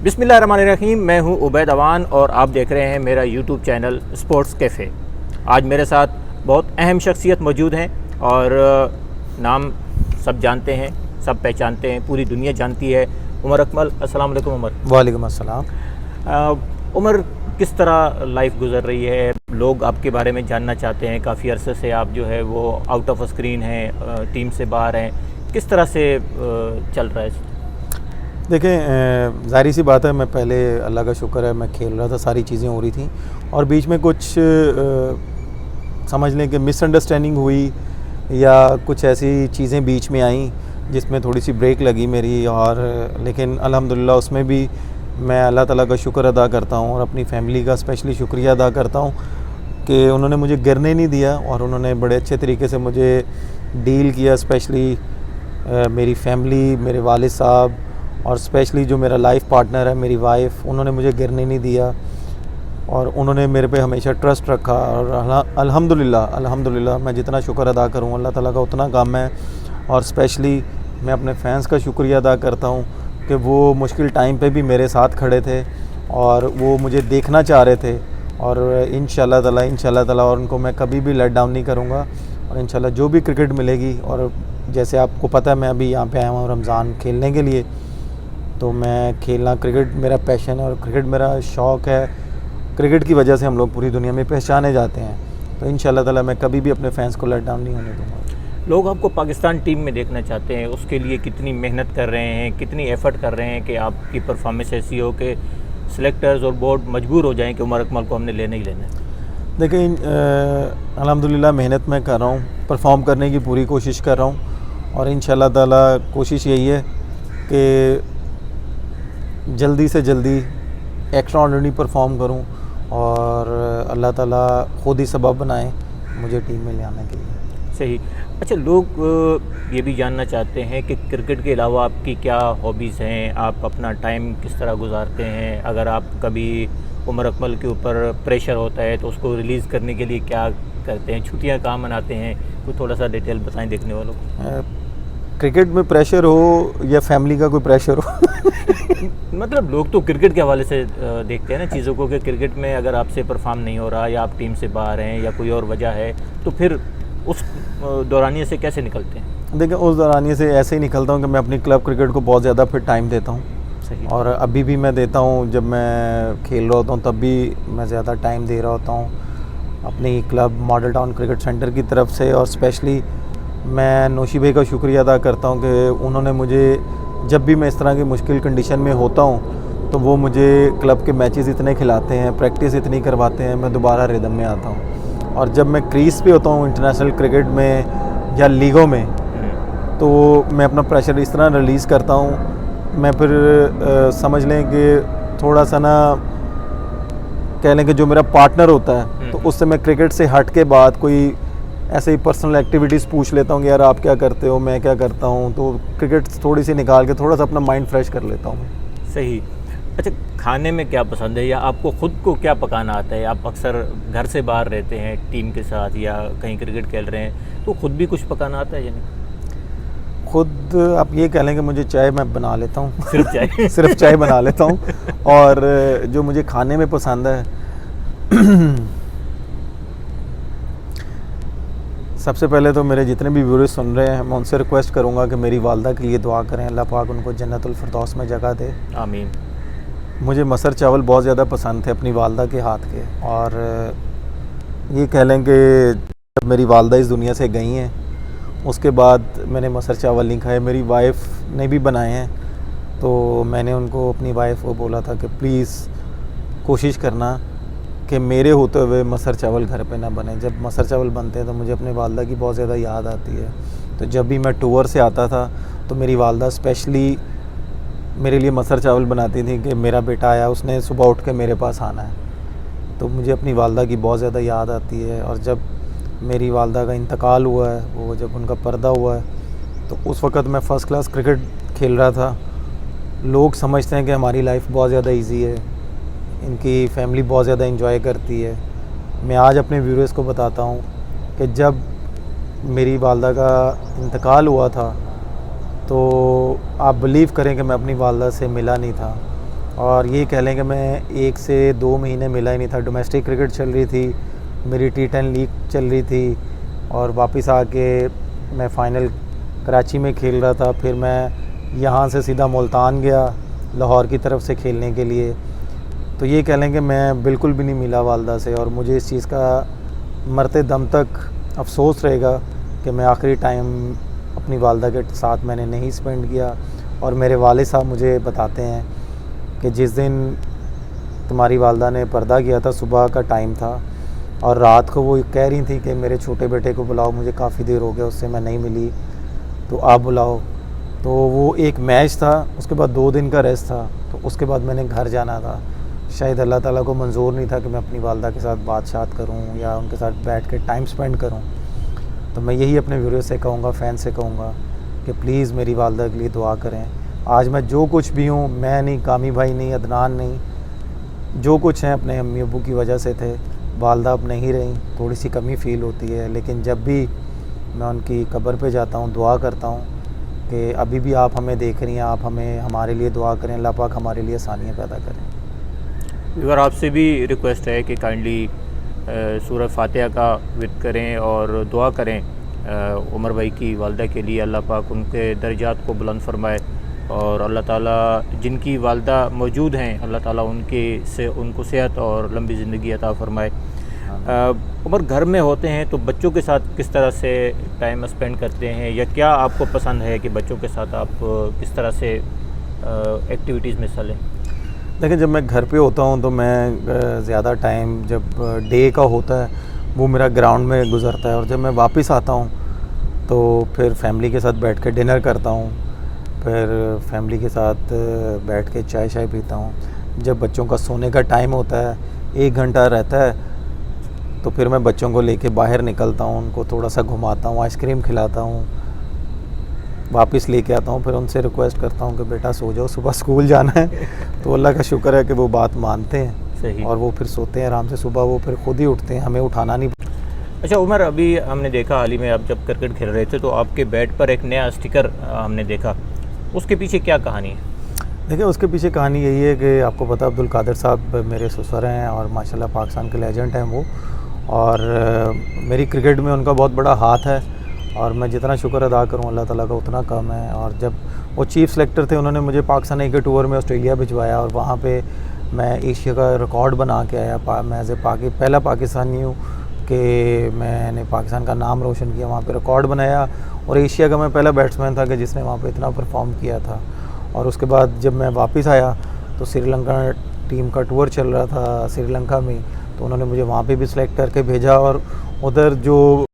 बिस्मिल्लाहिर्रहमानिर्रहीम। मैं हूं उबैद अवान और आप देख रहे हैं मेरा यूट्यूब चैनल स्पोर्ट्स कैफ़े। आज मेरे साथ बहुत अहम शख्सियत मौजूद हैं और नाम सब जानते हैं, सब पहचानते हैं, पूरी दुनिया जानती है। उमर अकमल, अस्सलाम वालेकुम उमर। वालेकुम अस्सलाम। उमर, किस तरह लाइफ गुजर रही है? लोग आपके बारे में जानना चाहते हैं। काफ़ी अरसे से आप जो है वो आउट ऑफ स्क्रीन हैं, टीम से बाहर हैं। किस तरह से चल रहा है? देखें, ज़ाहिर सी बात है, मैं पहले अल्लाह का शुक्र है मैं खेल रहा था, सारी चीज़ें हो रही थी और बीच में कुछ समझ लें कि मिसअंडरस्टैंडिंग हुई या कुछ ऐसी चीज़ें बीच में आई जिसमें थोड़ी सी ब्रेक लगी मेरी। और लेकिन अल्हम्दुलिल्लाह उसमें भी मैं अल्लाह ताला का शुक्र अदा करता हूँ और अपनी फ़ैमिली का स्पेशली शुक्रिया अदा करता हूँ कि उन्होंने मुझे गिरने नहीं दिया और उन्होंने बड़े अच्छे तरीके से मुझे डील किया। स्पेशली मेरी फ़ैमिली, मेरे वालिद साहब और स्पेशली जो मेरा लाइफ पार्टनर है, मेरी वाइफ, उन्होंने मुझे गिरने नहीं दिया और उन्होंने मेरे पे हमेशा ट्रस्ट रखा। और अल्हम्दुलिल्लाह मैं जितना शुक्र अदा करूँ अल्लाह ताला का उतना कम है। और स्पेशली मैं अपने फैंस का शुक्रिया अदा करता हूँ कि वो मुश्किल टाइम पे भी मेरे साथ खड़े थे और वो मुझे देखना चाह रहे थे। और इंशाल्लाह ताला और उनको मैं कभी भी लेट डाउन नहीं करूँगा और इंशाल्लाह जो भी क्रिकेट मिलेगी। और जैसे आपको पता है मैं अभी यहाँ पे आया हूँ रमज़ान खेलने के लिए, तो मैं खेलना, क्रिकेट मेरा पैशन है और क्रिकेट मेरा शौक़ है। क्रिकेट की वजह से हम लोग पूरी दुनिया में पहचाने जाते हैं, तो इंशाल्लाह ताला मैं कभी भी अपने फैंस को लेट डाउन नहीं होने दूँगा। लोग आपको पाकिस्तान टीम में देखना चाहते हैं, उसके लिए कितनी मेहनत कर रहे हैं, कितनी एफ़र्ट कर रहे हैं कि आपकी परफॉर्मेंस ऐसी हो कि सिलेक्टर्स और बोर्ड मजबूर हो जाएं कि उमर अकमल को हमने लेना ही लेना है? देखिए, अल्हम्दुलिल्लाह मेहनत मैं कर रहा हूँ, परफॉर्म करने की पूरी कोशिश कर रहा हूँ और इंशाल्लाह ताला कोशिश यही है कि जल्दी से जल्दी एक्स्ट्राऑर्डिनरी परफॉर्म करूं और अल्लाह ताला खुद ही सबब बनाए मुझे टीम में ले आने के लिए। सही। अच्छा, लोग ये भी जानना चाहते हैं कि क्रिकेट के अलावा आपकी क्या हॉबीज़ हैं, आप अपना टाइम किस तरह गुजारते हैं? अगर आप कभी उमर अकमल के ऊपर प्रेशर होता है तो उसको रिलीज़ करने के लिए क्या करते हैं? छुट्टियाँ कहाँ मनाते हैं? कुछ थोड़ा सा डिटेल बताएं देखने वालों को। क्रिकेट में प्रेशर हो या फैमिली का कोई प्रेशर हो मतलब लोग तो क्रिकेट के हवाले से देखते हैं ना चीज़ों को कि क्रिकेट में अगर आपसे परफॉर्म नहीं हो रहा या आप टीम से बाहर हैं या कोई और वजह है, तो फिर उस दौरानिए से कैसे निकलते हैं? देखिए, उस दौरानिए से ऐसे ही निकलता हूँ कि मैं अपनी क्लब क्रिकेट को बहुत ज़्यादा फिर टाइम देता हूँ। सही। और अभी भी मैं देता हूँ, जब मैं खेल रहा होता हूँ तब भी मैं ज़्यादा टाइम दे रहा होता हूँ अपनी club model town cricket centre की तरफ से। और स्पेशली मैं नौशी भाई का शुक्रिया अदा करता हूँ कि उन्होंने मुझे, जब भी मैं इस तरह की मुश्किल कंडीशन में होता हूँ तो वो मुझे क्लब के मैचेस इतने खिलाते हैं, प्रैक्टिस इतनी करवाते हैं, मैं दोबारा रिदम में आता हूँ। और जब मैं क्रीज पे होता हूँ इंटरनेशनल क्रिकेट में या लीगों में, तो मैं अपना प्रेशर इस तरह रिलीज़ करता हूँ। मैं फिर समझ लें कि थोड़ा सा ना कह लें कि जो मेरा पार्टनर होता है तो उससे मैं क्रिकेट से हट के बाद कोई ऐसे ही पर्सनल एक्टिविटीज़ पूछ लेता हूँ कि यार आप क्या करते हो, मैं क्या करता हूँ, तो क्रिकेट थोड़ी सी निकाल के थोड़ा सा अपना माइंड फ्रेश कर लेता हूँ। सही। अच्छा, खाने में क्या पसंद है या आपको ख़ुद को क्या पकाना आता है? आप अक्सर घर से बाहर रहते हैं टीम के साथ या कहीं क्रिकेट खेल रहे हैं, तो ख़ुद भी कुछ पकाना आता है या नहीं? खुद आप ये कह लें कि मुझे चाय मैं बना लेता हूँ सिर्फ चाय सिर्फ चाय बना लेता हूँ। और जो मुझे खाने में पसंद है सबसे पहले तो मेरे जितने भी व्यूअर्स सुन रहे हैं मैं उनसे रिक्वेस्ट करूंगा कि मेरी वालदा के लिए दुआ करें, अल्लाह पाक उनको जन्नतुल फिरदौस में जगह दे, आमीन। मुझे मसर चावल बहुत ज़्यादा पसंद थे अपनी वालदा के हाथ के। और ये कह लें कि जब मेरी वालदा इस दुनिया से गई हैं उसके बाद मैंने मसर चावल नहीं खाए। मेरी वाइफ ने भी बनाए हैं, तो मैंने उनको, अपनी वाइफ को बोला था कि प्लीज़ कोशिश करना कि मेरे होते हुए मसर चावल घर पे ना बने। जब मसर चावल बनते हैं तो मुझे अपने वालदा की बहुत ज़्यादा याद आती है। तो जब भी मैं टूर से आता था तो मेरी वालदा स्पेशली मेरे लिए मसर चावल बनाती थी कि मेरा बेटा आया, उसने सुबह उठ के मेरे पास आना है। तो मुझे अपनी वालदा की बहुत ज़्यादा याद आती है। और जब मेरी वालदा का इंतकाल हुआ है, वो जब उनका पर्दा हुआ है, तो उस वक़्त मैं फ़र्स्ट क्लास क्रिकेट खेल रहा था। लोग समझते हैं कि हमारी लाइफ बहुत ज़्यादा ईजी है, इनकी फैमिली बहुत ज़्यादा एंजॉय करती है। मैं आज अपने व्यूअर्स को बताता हूँ कि जब मेरी वालदा का इंतकाल हुआ था तो आप बिलीव करें कि मैं अपनी वालदा से मिला नहीं था। और ये कह लें कि मैं 1 से 2 महीने मिला ही नहीं था। डोमेस्टिक क्रिकेट चल रही थी, मेरी T10 लीग चल रही थी और वापस आके मैं फ़ाइनल कराची में खेल रहा था। फिर मैं यहाँ से सीधा मुल्तान गया लाहौर की तरफ से खेलने के लिए। तो ये कह लें कि मैं बिल्कुल भी नहीं मिला वालदा से, और मुझे इस चीज़ का मरते दम तक अफसोस रहेगा कि मैं आखिरी टाइम अपनी वालदा के साथ मैंने नहीं स्पेंड किया। और मेरे वालिद साहब मुझे बताते हैं कि जिस दिन तुम्हारी वालदा ने पर्दा किया था, सुबह का टाइम था और रात को वो कह रही थी कि मेरे छोटे बेटे को बुलाओ, मुझे काफ़ी देर हो गया उससे मैं नहीं मिली, तो आप बुलाओ। तो वो एक मैच था, उसके बाद 2 दिन का रेस्ट था, तो उसके बाद मैंने घर जाना था। शायद अल्लाह ताला को मंजूर नहीं था कि मैं अपनी वालदा के साथ बात करूं या उनके साथ बैठ के टाइम स्पेंड करूं। तो मैं यही अपने व्यूअर्स से कहूँगा, फ़ैन से कहूँगा कि प्लीज़ मेरी वालदा के लिए दुआ करें। आज मैं जो कुछ भी हूँ, मैं नहीं, कामी भाई नहीं, अदनान नहीं, जो कुछ हैं अपने अम्मी अब्बू की वजह से थे। वालदा अब नहीं रही, थोड़ी सी कमी फ़ील होती है, लेकिन जब भी मैं उनकी कब्र पे जाता हूँ दुआ करता हूँ कि अभी भी आप हमें देख रही हैं, आप हमारे लिए दुआ करें, अल्लाह पाक हमारे लिए आसानियाँ पैदा करें। अगर आपसे भी रिक्वेस्ट है कि काइंडली सूरह फातिहा का विद करें और दुआ करें उमर भाई की वालदा के लिए, अल्लाह पाक उनके दर्जात को बुलंद फरमाए और अल्लाह ताला जिनकी वालदा मौजूद हैं अल्लाह ताला उनको सेहत और लंबी ज़िंदगी अता फरमाए। उमर घर में होते हैं तो बच्चों के साथ किस तरह से टाइम स्पेंड करते हैं, या क्या आपको पसंद है कि बच्चों के साथ आप किस तरह से एक्टिविटीज़ में हिस्सा लें? देखिए, जब मैं घर पे होता हूँ तो मैं ज़्यादा टाइम जब डे का होता है वो मेरा ग्राउंड में गुजरता है, और जब मैं वापस आता हूँ तो फिर फैमिली के साथ बैठ के डिनर करता हूँ, फिर फैमिली के साथ बैठ के चाय पीता हूँ। जब बच्चों का सोने का टाइम होता है, 1 घंटा रहता है, तो फिर मैं बच्चों को लेके बाहर निकलता हूँ, उनको थोड़ा सा घुमाता हूँ, आइसक्रीम खिलाता हूँ, वापस लेके आता हूँ। फिर उनसे रिक्वेस्ट करता हूँ कि बेटा सो जाओ, सुबह स्कूल जाना है। तो अल्लाह का शुक्र है कि वो बात मानते हैं। सही। और वो फिर सोते हैं आराम से, सुबह वो फिर खुद ही उठते हैं, हमें उठाना नहीं। अच्छा उमर, अभी हमने देखा हाल ही में आप जब क्रिकेट खेल रहे थे तो आपके बैट पर एक नया स्टिकर हमने देखा, उसके पीछे क्या कहानी है? देखिए, उसके पीछे कहानी यही है कि आपको पता अब्दुल कादिर साहब मेरे ससुर हैं और माशाल्लाह पाकिस्तान के लेजेंड हैं वो, और मेरी क्रिकेट में उनका बहुत बड़ा हाथ है और मैं जितना शुक्र अदा करूं अल्लाह ताला का उतना कम है। और जब वो चीफ़ सेलेक्टर थे, उन्होंने मुझे पाकिस्तान ए के टूर में ऑस्ट्रेलिया भिजवाया और वहाँ पे मैं एशिया का रिकॉर्ड बना के आया। मैं एज ए पहला पाकिस्तानी हूँ कि मैंने पाकिस्तान का नाम रोशन किया, वहाँ पे रिकॉर्ड बनाया, और एशिया का मैं पहला बैट्समैन था कि जिसने वहाँ पे इतना परफॉर्म किया था। और उसके बाद जब मैं वापस आया तो श्रीलंका टीम का टूर चल रहा था श्रीलंका में, तो उन्होंने मुझे वहाँ पे भी सिलेक्ट करके भेजा, और उधर जो